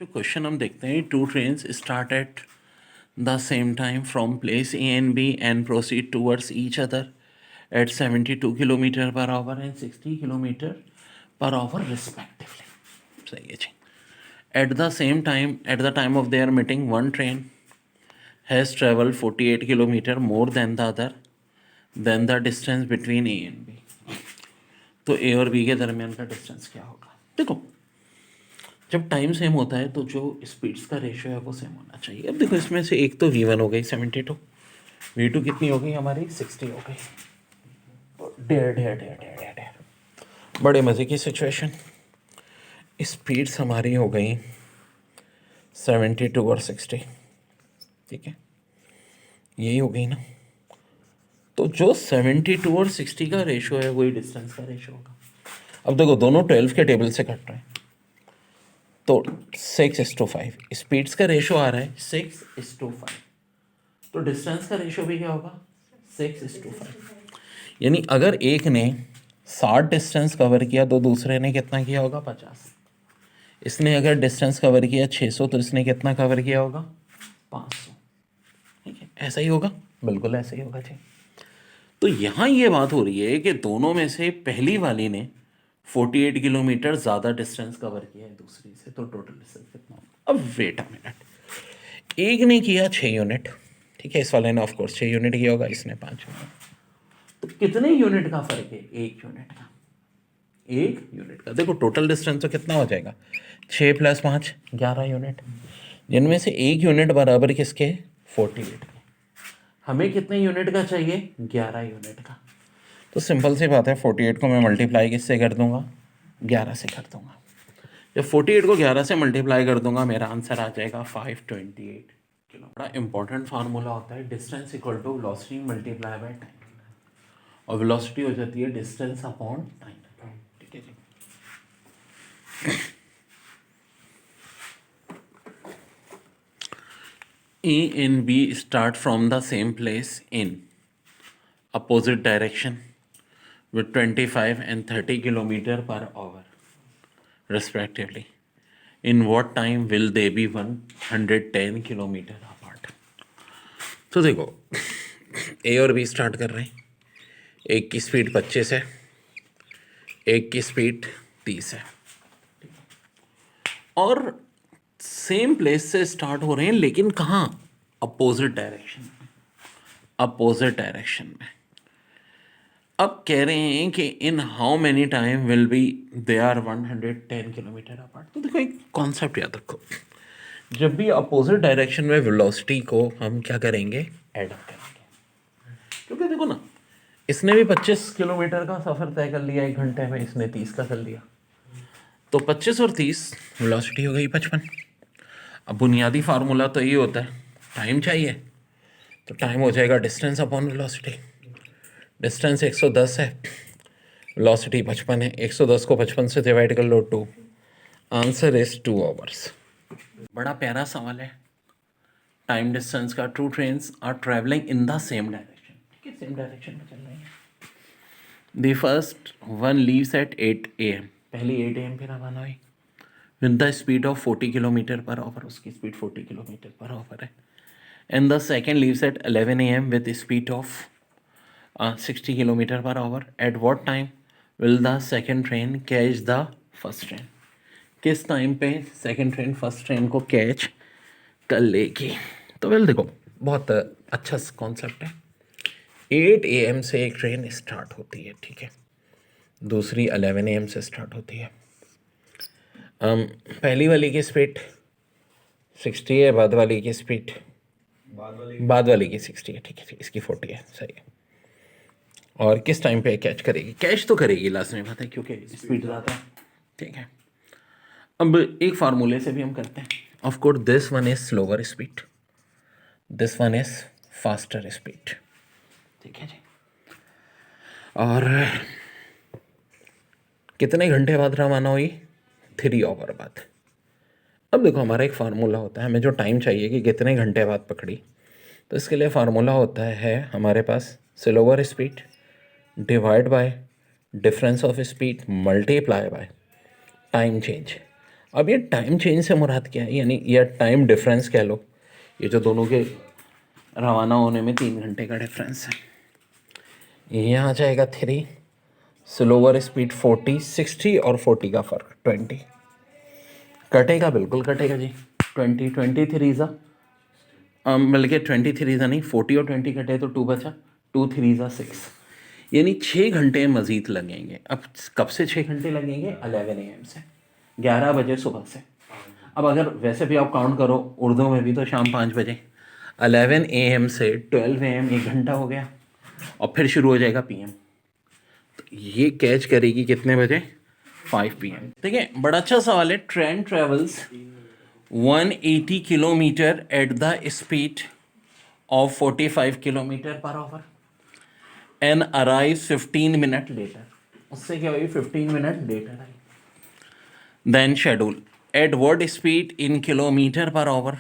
तो क्वेश्चन हम देखते हैं two trains start at the same time from place A and B and proceed towards each other at 72 kilometre per hour and 60 kilometre per hour respectively. सही है जी। At the time of their meeting one train has travelled 48 kilometre more than the other then the distance between A and B. तो A और B के दरमियान का distance क्या होगा? देखो, जब टाइम सेम होता है तो जो स्पीड्स का रेशियो है वो सेम होना चाहिए। अब देखो, इसमें से एक तो V1 हो गई 72, V2 कितनी हो गई हमारी 60 हो गई। तो डेढ़ डेढ़ डेढ़ डेढ़ डेढ़ डेढ़ बड़े मज़े की सिचुएशन। स्पीड्स हमारी हो गई 72 और 60, ठीक है, यही हो गई ना। तो जो 72 और 60 का रेशियो है वही डिस्टेंस का रेशियो होगा। अब देखो, दोनों 12 के टेबल से कट रहे हैं, तो 6:5 स्पीड्स का रेशो आ रहा है 6:5, तो डिस्टेंस का रेशो भी क्या होगा 6:5। यानी अगर एक ने 60 डिस्टेंस कवर किया तो दूसरे ने कितना किया होगा 50। इसने अगर डिस्टेंस कवर किया 600 तो इसने कितना कवर किया होगा 500। ठीक है, ऐसा ही होगा, बिल्कुल ऐसा ही होगा जी। तो यहाँ ये बात हो रही है कि दोनों में से पहली वाली ने 48 किलोमीटर ज़्यादा डिस्टेंस कवर किया है दूसरी से, तो टोटल डिस्टेंस कितना होगा? अब वेट अ मिनट, एक ने किया 6 यूनिट, ठीक है, इस वाले ने ऑफ कोर्स 6 यूनिट किया होगा, इसने 5 यूनिट, तो कितने यूनिट का फर्क है? 1 यूनिट का। 1 यूनिट का। देखो, टोटल डिस्टेंस तो कितना हो जाएगा 6 + 5 11 यूनिट, जिनमें से 1 यूनिट बराबर किसके 48 के। हमें कितने यूनिट का चाहिए 11 यूनिट का। तो सिंपल सी बात है, 48 को मैं मल्टीप्लाई किससे कर दूंगा 11 से कर दूंगा। जब 48 को 11 से मल्टीप्लाई कर दूंगा मेरा आंसर आ जाएगा 528 किलो। बड़ा इंपॉर्टेंट फार्मूला होता है, distance equal to velocity multiply by time, और वेलोसिटी हो जाती है डिस्टेंस अपॉन टाइम। ठीक है जी। A and B start from the same place in opposite direction with 25 and 30 kilometer per hour respectively. In what time will they be 110 kilometre apart? तो देखो, ए और बी स्टार्ट कर रहे हैं, एक की स्पीड 25 है, एक की स्पीड 30 है, और सेम प्लेस से स्टार्ट हो रहे हैं, लेकिन कहाँ? अपोजिट डायरेक्शन में। अपोजिट डायरेक्शन में। अब कह रहे हैं कि in how many time will be they are 110 kilometre apart. तो देखो, एक कॉन्सेप्ट याद रखो, जब भी अपोजिट डायरेक्शन में वेलोसिटी को हम क्या करेंगे ऐड अप करेंगे, क्योंकि देखो ना, इसने भी 25 किलोमीटर का सफ़र तय कर लिया 1 घंटे में, इसने 30 का कर लिया, तो 25 और 30 वेलोसिटी हो गई 55। अब बुनियादी फार्मूला तो ये होता है, टाइम चाहिए, तो टाइम हो जाएगा डिस्टेंस अपॉन वेलोसिटी। डिस्टेंस 110 है, वेलोसिटी 55 है, 110 को 55 से डिवाइड कर लो 2, आंसर इज 2 आवर्स। बड़ा प्यारा सवाल है। टाइम डिस्टेंस का, two trains are travelling in the same direction, ठीक है, सेम डायरेक्शन में चल रही है। The first one leaves at 8 AM, पहली 8 AM पे रवाना हुई with the speed of 40 kilometre per hour, उसकी स्पीड 40 किलोमीटर पर आवर है। And the second leaves at 11 AM with speed of 60 kilometre per hour. At what time will the second train catch the first train? किस time पे second train first train को catch कर लेगी? तो well देखो, बहुत अच्छा कॉन्सेप्ट है। 8 AM से एक ट्रेन स्टार्ट होती है, ठीक है, दूसरी 11 AM से स्टार्ट होती है। पहली वाली की स्पीड 60 है, बाद वाली की स्पीड बाद वाली की 60 है, ठीक है, इसकी 40 है, सही है। और किस टाइम पे कैच करेगी? कैच तो करेगी लास्ट में, बात है, क्योंकि स्पीड ज़्यादा है, ठीक है। अब एक फार्मूले से भी हम करते हैं। Of course this one is slower speed, this one is faster speed, ठीक है जी। और कितने घंटे बाद रवाना हुई? 3 आवर बाद। अब देखो, हमारा एक फार्मूला होता है, हमें जो टाइम चाहिए कि कितने घंटे बाद पकड़ी, तो इसके लिए फार्मूला होता है हमारे पास slower speed divide by difference of speed multiply by time change. अब ये टाइम चेंज से मुराद क्या है, यानी या टाइम डिफरेंस कह लो, ये जो दोनों के रवाना होने में 3 घंटे का डिफरेंस है। ये आ जाएगा 3, स्लोअर स्पीड 40, 60 और 40 का फ़र्क 20। कटेगा, बिल्कुल कटेगा जी। 20, 23 ज़ा बल्कि 23 ज़ा नहीं, 40 और 20 कटे तो 2 बचा, 2 3 ज़ा 6, यानी 6 घंटे मज़ीद लगेंगे। अब कब से 6 घंटे लगेंगे? 11 AM से, 11 बजे सुबह से। अब अगर वैसे भी आप काउंट करो उर्दू में भी तो शाम 5 बजे, 11 AM से 12 AM 1 घंटा हो गया, और फिर शुरू हो जाएगा PM। तो ये कैच करेगी कितने बजे? 5 PM। ठीक है, बड़ा अच्छा सवाल है। Train travels 180 kilometre at the speed of 45 kilometre per hour and arrive 15 minute later. उससे क्या हुई? 15 मिनट लेटर आई। Then schedule at what speed in kilometre per hour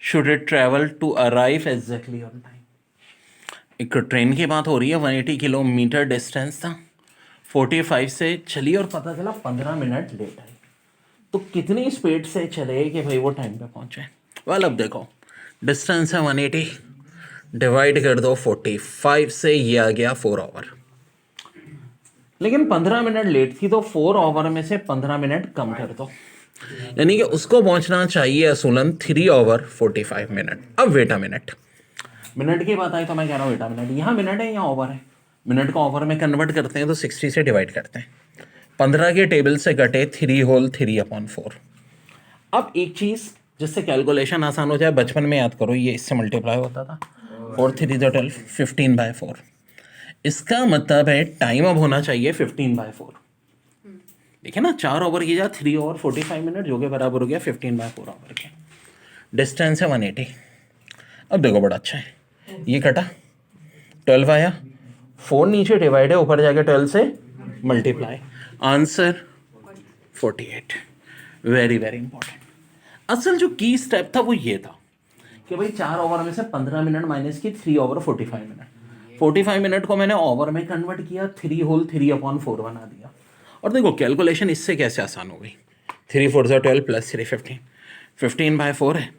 should it travel to arrive exactly on time. एक train की बात हो रही है, 180 किलोमीटर डिस्टेंस था, 45 से चली और पता चला 15 मिनट लेट आई। तो कितनी स्पीड से चले कि भाई वो टाइम पे पहुंचे? वेल, अब देखो डिस्टेंस है 180, डिवाइड कर दो 45 से, ये आ गया 4 आवर। लेकिन 15 मिनट लेट थी, तो 4 आवर में से 15 मिनट कम कर दो, यानी कि उसको पहुंचना चाहिए असूलन 3 आवर 45 मिनट। अब वेट अ मिनट, मिनट की बात आई तो मैं कह रहा हूँ वेट अ मिनट, यहाँ मिनट है यहाँ ओवर है, मिनट को ओवर में कन्वर्ट करते हैं तो 60 से डिवाइड करते हैं, 15 के टेबल से कटे 3 होल 3/4। अब एक चीज़ जिससे कैलकुलेशन आसान हो जाए, बचपन में याद करो, ये इससे मल्टीप्लाई होता था, 4 3 12, 15/4। इसका मतलब है टाइम अब होना चाहिए 15/4। देखिए ना, 4 ओवर की जा 3 ओवर 45 मिनट, जो कि बराबर हो गया 15/4 ओवर के। डिस्टेंस है 180। अब देखो बड़ा अच्छा है, ये कटा 12 आया, 4 नीचे डिवाइड है, ऊपर जाके 12 से multiply, answer 48। Very very important. असल जो की स्टेप था वो ये था कि भाई 4 ओवर में से 15 मिनट माइनस की 3 ओवर 45 मिनट, 45 मिनट को मैंने ओवर में कन्वर्ट किया, 3 होल 3/4 बना दिया। और देखो कैलकुलेशन इससे कैसे आसान हो गई, 3 4 12 प्लस 3 15, 15/4 है,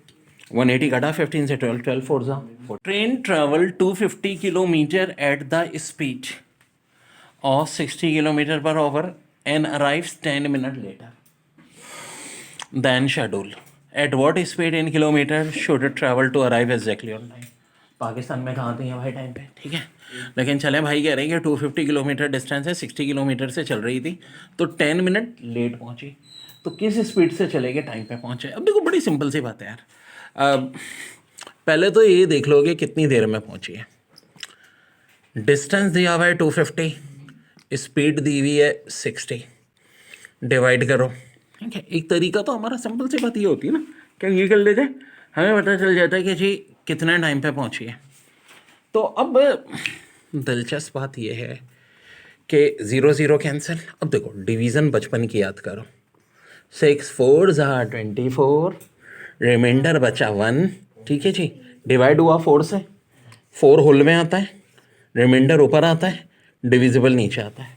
180 कटा 15 से, 12 12 4 train travel 250 kilometre at the speed और 60 kilometre per hour and arrives 10 minute later then schedule at what speed in kilometre should it travel to arrive exactly on time. Pakistan में कहाँ थी भाई टाइम पे, ठीक है, लेकिन चले भाई कह रहे हैं कि 250 किलोमीटर डिस्टेंस है, 60 किलोमीटर से चल रही थी तो 10 मिनट लेट पहुंची, तो किस स्पीड से चलेंगे टाइम पे पहुंचे। अब देखो बड़ी सिंपल सी बात है यार, पहले तो ये देख लो कि कितनी देर में पहुंची है। डिस्टेंस दिया हुआ है 250, स्पीड दी हुई है 60, डिवाइड करो, ठीक है। एक तरीका तो हमारा सिंपल सी बात ये होती है ना, क्या ये कर लेते हैं, हमें पता चल जाता है कि जी कितने टाइम पे पहुंची है। तो अब दिलचस्प बात यह है कि 0 0 कैंसिल। अब देखो डिवीज़न बचपन की याद करो, 6 4 24, रिमाइंडर बचा 1, ठीक है जी, डिवाइड हुआ 4 से, 4 होल में आता है, रिमाइंडर ऊपर आता है, डिविजिबल नीचे आता है,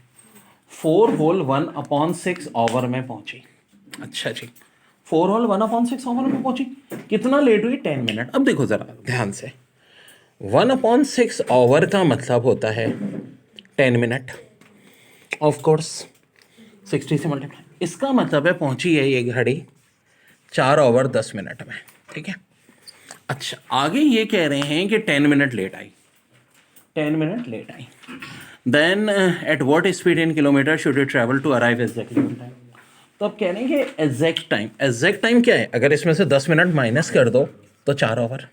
4 होल 1/6 ओवर में पहुंची। अच्छा जी, 4 होल 1/6 ओवर में पहुंची, कितना लेट हुई? 10 मिनट। अब देखो ज़रा ध्यान से, 1/6 ओवर का मतलब होता है 10 मिनट, ऑफ कोर्स 60 से मल्टीप्लाई, इसका मतलब है पहुंची है ये घड़ी 4 ओवर 10 मिनट में, ठीक है। अच्छा, आगे ये कह रहे हैं कि 10 मिनट लेट आई, 10 मिनट लेट आई, then at what speed in kilometre should it travel to arrive exactly on time. तो अब कह रहे हैं कि एग्जैक्ट टाइम क्या है, अगर इसमें से 10 मिनट माइनस कर दो तो 4 ओवर,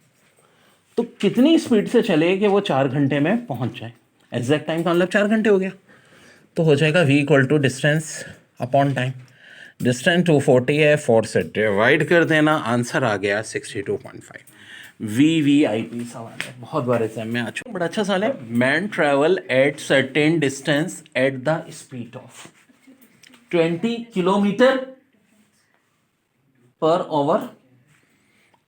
तो कितनी स्पीड से चले कि वो 4 घंटे में पहुंच जाए। एग्जैक्ट टाइम का मतलब 4 घंटे हो गया, तो हो जाएगा v equal to distance upon time. Distance 240 है, 4 से डिवाइड कर देना, आंसर आ गया 62.5। VVIP सवाल है, बहुत बार एग्जाम में आ चुका, बड़ा अच्छा सवाल है। Man travel at certain distance eight the speed of 20 kilometre per our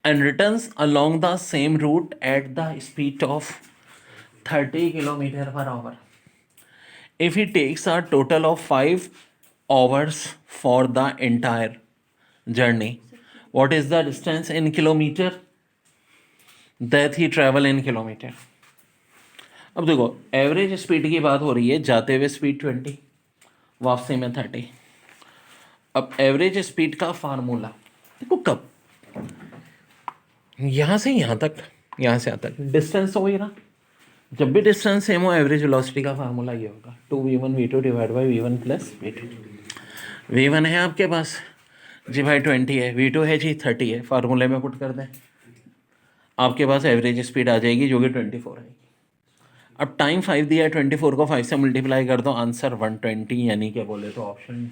and returns along the same route at the speed of 30 kilometer per hour. If he takes a total of 5 hours for the entire journey. What is the distance in kilometer that he travel in kilometer? अब देखो average speed की बात हो रही है, जाते हुए speed 20, वापसी में 30. अब एवरेज स्पीड का फार्मूला देखो, कब यहाँ से यहाँ तक, यहाँ से यहाँ तक डिस्टेंस हो गई ना. जब भी डिस्टेंस सेम हो, एवरेज वेलोसिटी का फार्मूला ये होगा 2v1v2 divide by v1 plus v2. v1 है आपके पास जी भाई 20 है, v2 है जी 30 है, फार्मूले में पुट कर दें, आपके पास एवरेज स्पीड आ जाएगी जो कि 24 आएगी. अब टाइम 5 दिया है, 24 को 5 से मल्टीप्लाई कर दो, आंसर 120, यानी कि बोले तो ऑप्शन